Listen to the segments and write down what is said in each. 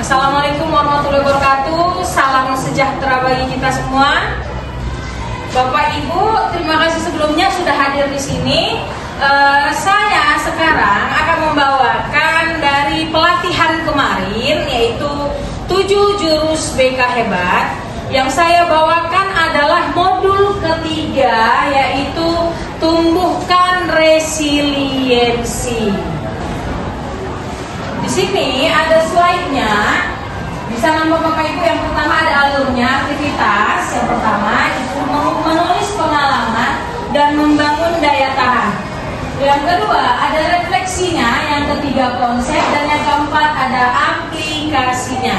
Assalamualaikum warahmatullahi wabarakatuh. Salam sejahtera bagi kita semua. Bapak Ibu, terima kasih sebelumnya sudah hadir di sini. Saya sekarang akan membawakan dari pelatihan kemarin, yaitu 7 jurus BK Hebat. Yang saya bawakan adalah modul ketiga, yaitu tumbuhkan resiliensi. Di sini ada slide-nya. Bisa nampak Bapak Ibu, yang pertama ada alurnya, aktivitas. Yang pertama itu menulis pengalaman dan membangun daya tahan. Yang kedua ada refleksinya, yang ketiga konsep, dan yang keempat ada aplikasinya.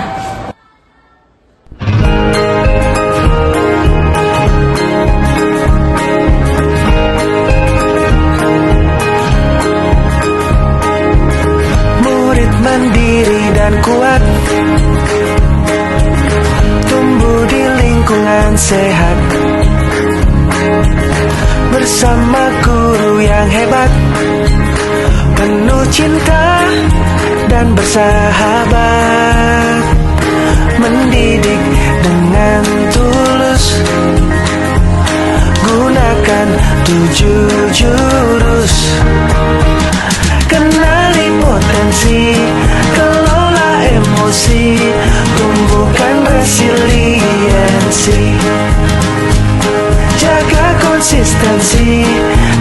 Murid mandiri dan kuat, tumbuh di lingkungan sehat, bersama guru yang hebat, penuh cinta dan bersahabat, mendidik dengan tulus. Gunakan 7 jurus, kenali potensi, kelola emosi, tumbuhkan resiliensi, jaga konsistensi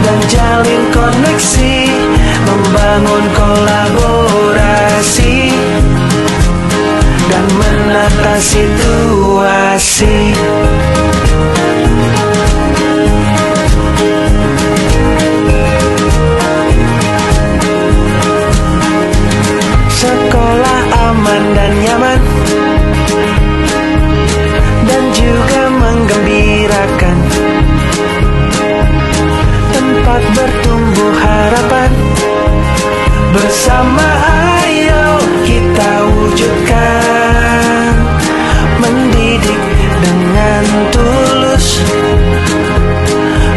dan jalin koneksi, membangun kolaborasi dan menata situasi. Sekolah aman dan nyaman, dan juga menggembirakan, tempat bertumbuh harapan. Bersama ayo kita wujudkan, mendidik dengan tulus.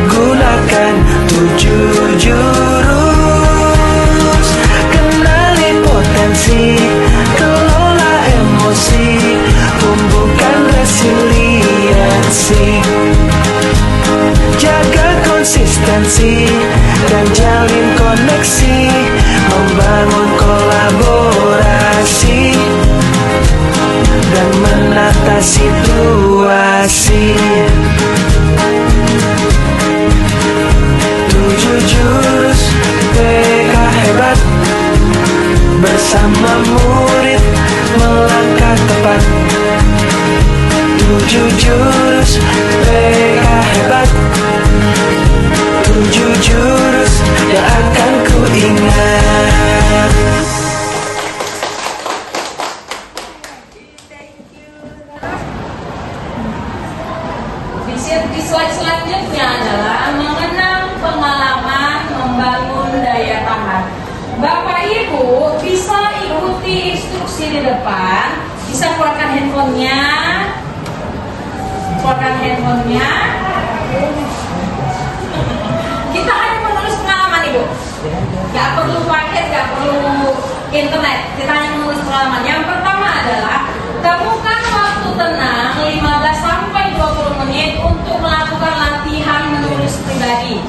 Gunakan 7 jurus, kenali potensi, kelola emosi, tumbuhkan resiliensi, jaga konsistensi dan jalin koneksi, membangun kolaborasi dan menata situasi. 7 jurus BK Hebat, bersama murid melangkah tepat. 7 jurus BK Hebat, 7 jurus yang akan ku ingat. Di slide selanjutnya adalah mengenang pengalaman membangun daya tahan. Bapak Ibu bisa ikuti instruksi di depan, bisa keluarkan handphonenya, Kita hanya menulis pengalaman Ibu, gak perlu paket, gak perlu internet. Kita hanya menulis pengalaman. Yang pertama adalah temukan waktu tenang 15-20 menit untuk melakukan latihan menulis pribadi.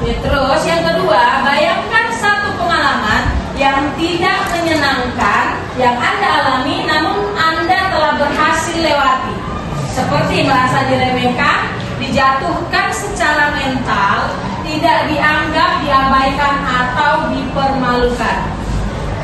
Terus yang kedua, bayangkan satu pengalaman yang tidak menyenangkan yang Anda alami namun Anda telah berhasil lewati, seperti merasa diremehkan, dijatuhkan secara mental, tidak dianggap, diabaikan, atau dipermalukan.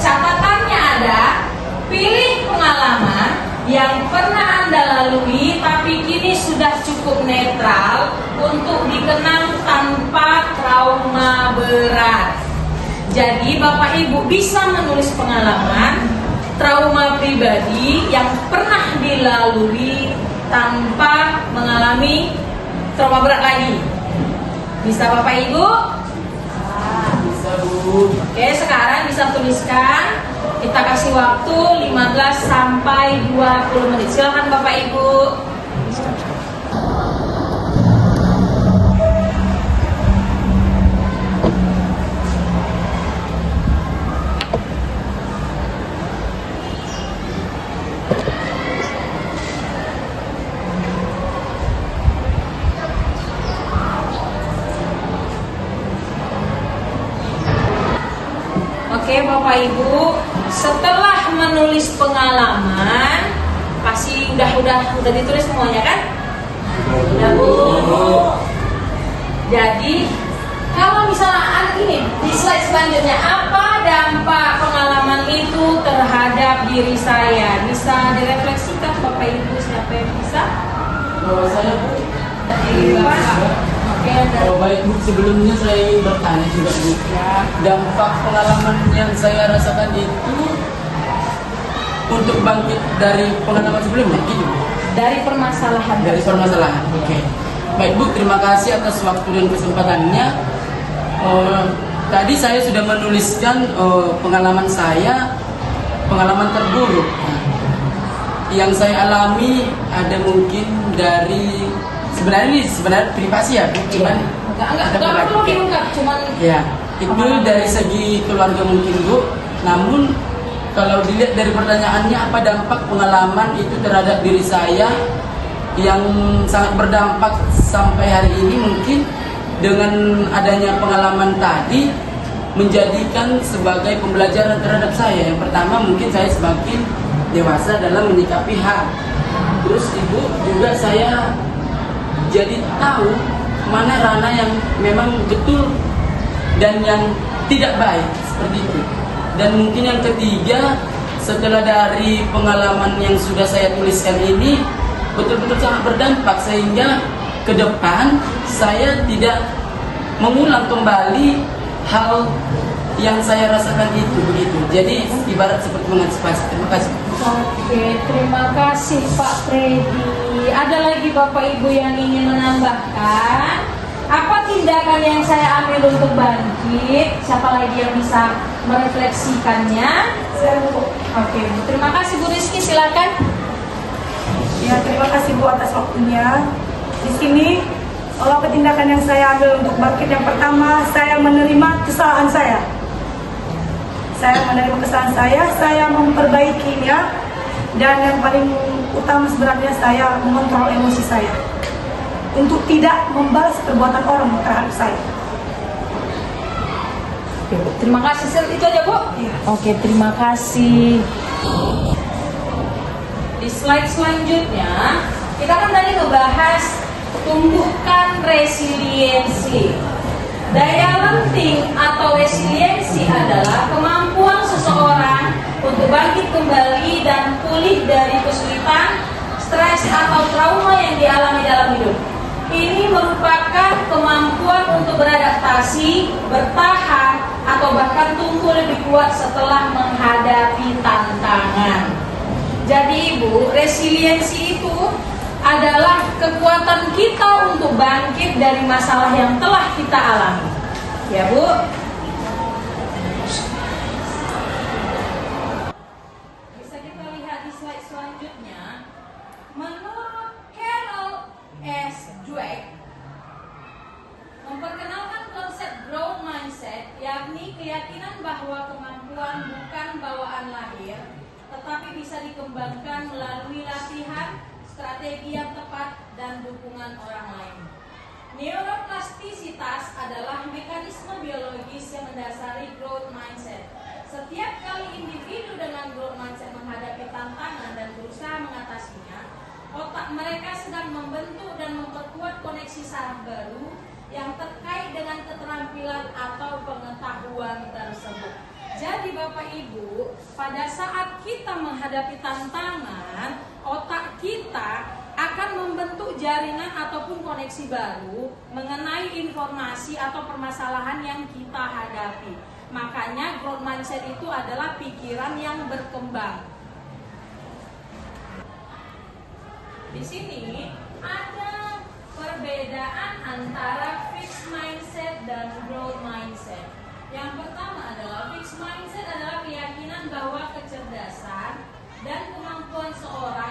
Catatannya ada, pilih pengalaman yang pernah Anda lalui tapi kini sudah cukup netral untuk dikenang tanpa trauma berat. Jadi Bapak Ibu bisa menulis pengalaman trauma pribadi yang pernah dilalui tanpa mengalami trauma berat lagi. Bisa Bapak Ibu? Bisa Bu. Oke, sekarang bisa tuliskan. Kita kasih waktu 15-20 menit. Silakan Bapak Ibu. Bapak Ibu, setelah menulis pengalaman, pasti udah ditulis semuanya kan? Udah Bu. Jadi kalau misalnya anak ini di slide selanjutnya, apa dampak pengalaman itu terhadap diri saya? Bisa direfleksikan Bapak Ibu, siapa yang bisa? Kalau saya Bu, Oke, ada. baik Bu, sebelumnya saya ingin bertanya juga Bu. Dampak pengalaman yang saya rasakan itu untuk bangkit dari pengalaman sebelumnya, gitu Bu? Dari permasalahan. Dari permasalahan. Oke. Baik Bu, terima kasih atas waktu dan kesempatannya. Tadi saya sudah menuliskan pengalaman saya, pengalaman terburuk yang saya alami. Ada mungkin dari sebenarnya privasi ya, Bu. Cuman Enggak perlu diungkap, cuman ya, itu dari segi keluarga mungkin Bu. Namun kalau dilihat dari pertanyaannya, apa dampak pengalaman itu terhadap diri saya yang sangat berdampak sampai hari ini, mungkin dengan adanya pengalaman tadi menjadikan sebagai pembelajaran terhadap saya. Yang pertama, mungkin saya semakin dewasa dalam menyikapi hal. Terus Ibu juga saya jadi tahu mana ranah yang memang betul dan yang tidak baik, seperti itu. Dan mungkin yang ketiga, setelah dari pengalaman yang sudah saya tuliskan ini betul-betul sangat berdampak, sehingga ke depan saya tidak mengulang kembali hal yang saya rasakan itu, begitu. Jadi ibarat seperti mengantisipasi. Terima kasih. Oke, terima kasih Pak Freddy. Ada lagi Bapak Ibu yang ingin menambahkan? Apa tindakan yang saya ambil untuk bangkit? Siapa lagi yang bisa merefleksikannya? Oke, terima kasih Bu Rizky, silakan. Ya, terima kasih Bu atas waktunya. Di sini, apa tindakan yang saya ambil untuk bangkit? Yang pertama, saya menerima kesalahan saya. Saya menerima kesalahan saya memperbaikinya, dan yang paling utama sebenarnya saya mengontrol emosi saya untuk tidak membalas perbuatan orang terhadap saya. Oke, terima kasih. Itu aja Bu. Iya. Oke, terima kasih. Di slide selanjutnya, kita kan tadi ngebahas tumbuhkan resiliensi. Daya lenting atau resiliensi adalah kemampuan seseorang untuk bangkit kembali dan pulih dari kesulitan, stres atau trauma yang dialami dalam hidup. Ini merupakan kemampuan untuk beradaptasi, bertahan, atau bahkan tumbuh lebih kuat setelah menghadapi tantangan. Jadi Ibu, resiliensi itu adalah kekuatan kita untuk bangkit dari masalah yang telah kita alami. Ya Bu. Bisa kita lihat di slide selanjutnya. Menurut Carol S. Dweck, memperkenalkan konsep growth mindset, yakni keyakinan bahwa kemampuan bukan bawaan lahir, tetapi bisa dikembangkan melalui latihan, strategi yang tepat, dan dukungan orang lain. Neuroplastisitas adalah mekanisme biologis yang mendasari growth mindset. Setiap kali individu dengan growth mindset menghadapi tantangan dan berusaha mengatasinya, otak mereka sedang membentuk dan memperkuat koneksi saraf baru yang terkait dengan keterampilan atau pengetahuan tersebut. Jadi Bapak Ibu, pada saat kita menghadapi tantangan, otak kita akan membentuk jaringan ataupun koneksi baru mengenai informasi atau permasalahan yang kita hadapi. Makanya growth mindset itu adalah pikiran yang berkembang. Di sini ada perbedaan antara fixed mindset dan growth mindset. Yang pertama adalah fixed mindset adalah keyakinan bahwa kecerdasan dan kemampuan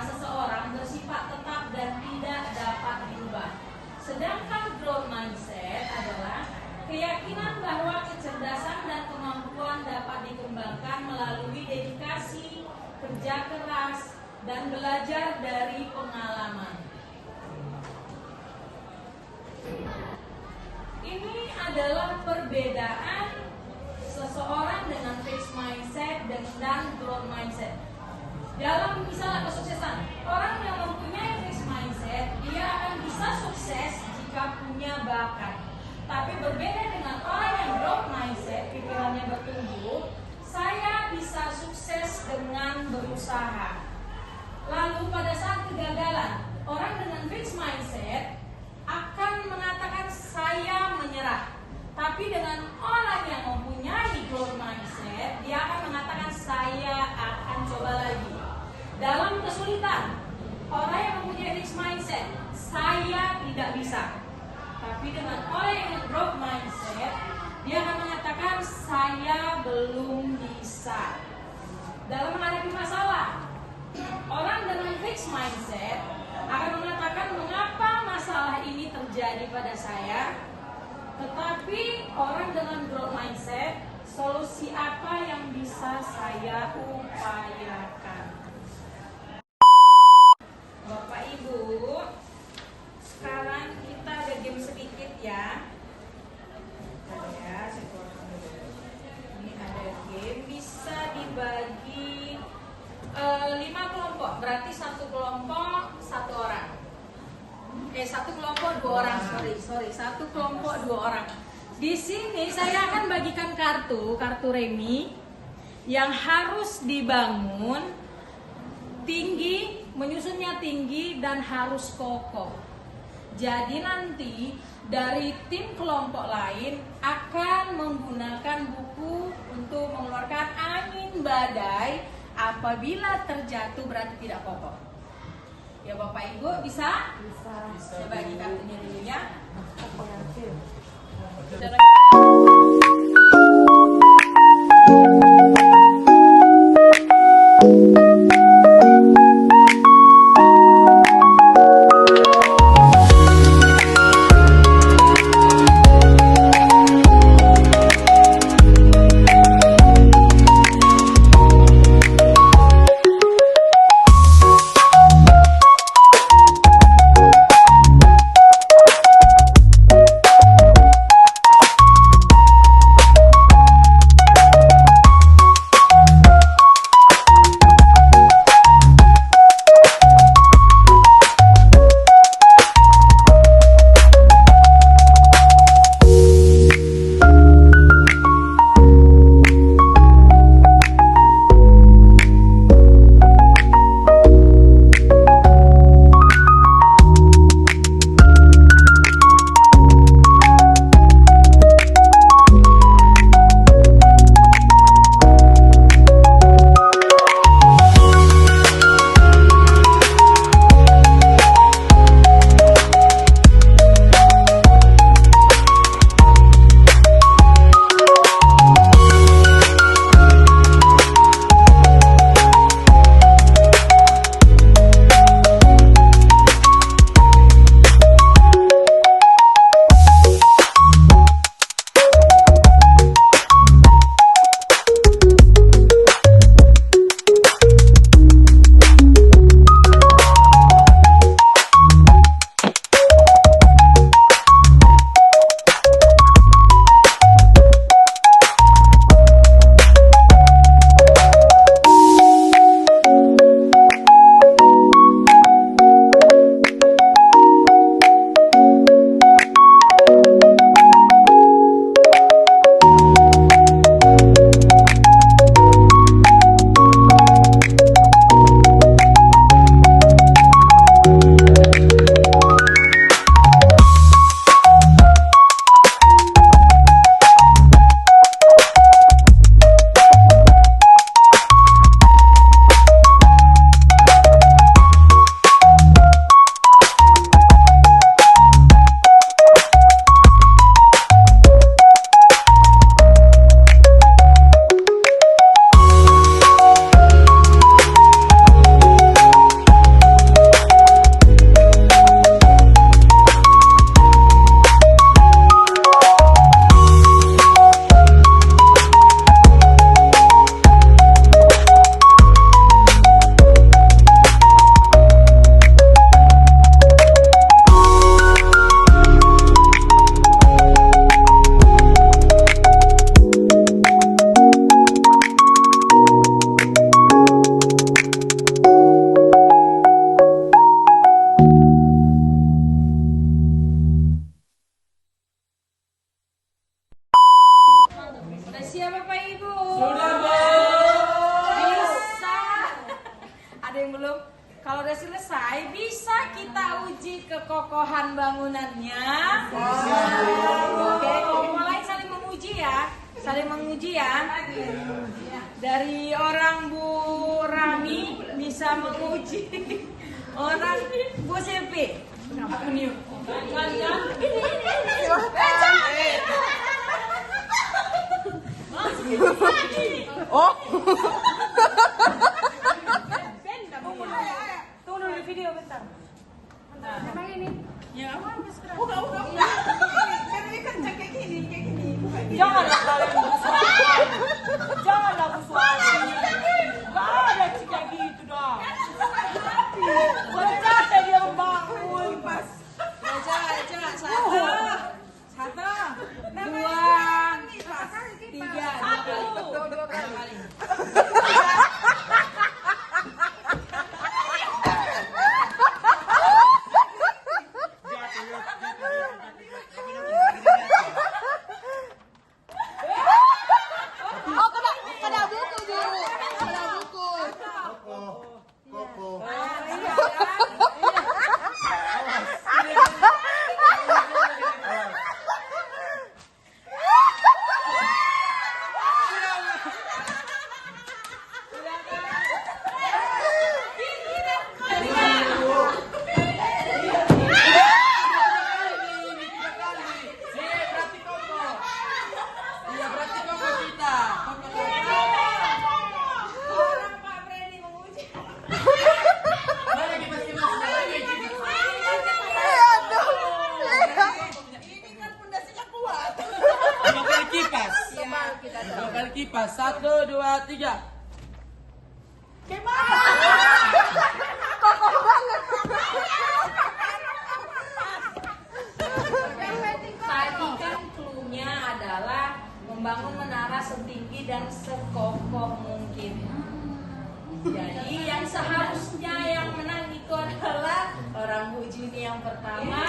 seseorang bersifat tetap dan tidak dapat diubah. Sedangkan growth mindset adalah keyakinan bahwa kecerdasan dan kemampuan dapat dikembangkan melalui dedikasi, kerja keras, dan belajar dari pengalaman. Ini adalah perbedaan seseorang dengan fixed mindset dan growth mindset. Dalam misalnya kesuksesan, orang yang mempunyai fixed mindset, dia akan bisa sukses jika punya bakat. Tapi berbeda dengan orang yang growth mindset, pikirannya bertumbuh, saya bisa sukses dengan berusaha. Lalu pada saat kegagalan, orang dengan fixed mindset akan mengatakan saya menyerah. Tapi dengan orang yang mempunyai growth mindset, dia akan mengatakan saya akan coba lagi. Dalam kesulitan, orang yang mempunyai fixed mindset, saya tidak bisa. Tapi dengan orang yang growth mindset, dia akan mengatakan saya belum bisa. Dalam menghadapi masalah, orang dengan fixed mindset akan mengatakan mengapa masalah ini terjadi pada saya. Tetapi orang dengan growth mindset, solusi apa yang bisa saya upayakan? Bapak Ibu, sekarang kita ada game sedikit ya. Saya keluarkan dulu. Ini ada game bisa dibagi 5 kelompok, berarti satu kelompok 1 orang. Satu kelompok 2 orang, satu kelompok 2 orang. Di sini saya akan bagikan kartu remi yang harus dibangun tinggi, menyusunnya tinggi dan harus kokoh. Jadi nanti dari tim kelompok lain akan menggunakan buku untuk mengeluarkan angin badai apabila terjatuh berarti tidak kokoh. Ya Bapak Ibu bisa? Bisa. Saya bagi kartunya dulu ya. Kalau udah selesai, bisa kita uji kekokohan bangunannya. Oke, kalau mulai saling menguji ya. Saling menguji ya. Dari orang Bu Rami bisa menguji orang Bu Silvi. Apa nih? Oh. Tunggu dulu di video bentar. Emang ini? Janganlah kalian bersuara. Janganlah bersuara. Gak ada sih kayak gitu dong. Udah capek dia membangun. Satu, dua, tiga. Dua kali. Oh, kena buku dulu. Kena buku. Dua kali kipas. 1, 2, 3. Tadi kan clue-nya adalah membangun menara setinggi dan sekokoh mungkin. Jadi yang seharusnya yang menang itu adalah orang Bu Juni yang pertama.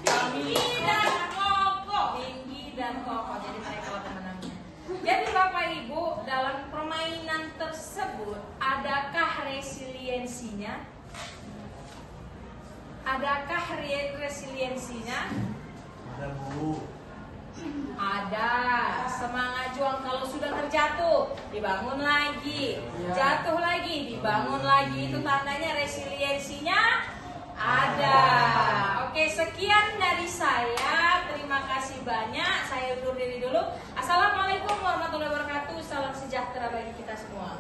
Tinggi dan kokoh. Tinggi dan kokoh. Jadi mereka lah pemenangnya. Jadi Bapak Ibu, dalam permainan tersebut adakah resiliensinya? Adakah resiliensinya? Ada Bu. Ada. Semangat juang, kalau sudah terjatuh dibangun lagi, jatuh lagi dibangun lagi, itu tandanya resiliensinya ada. Oke, sekian dari saya. Terima kasih banyak. Saya undur diri dulu. Assalamualaikum warahmatullahi wabarakatuh. Salam sejahtera bagi kita semua.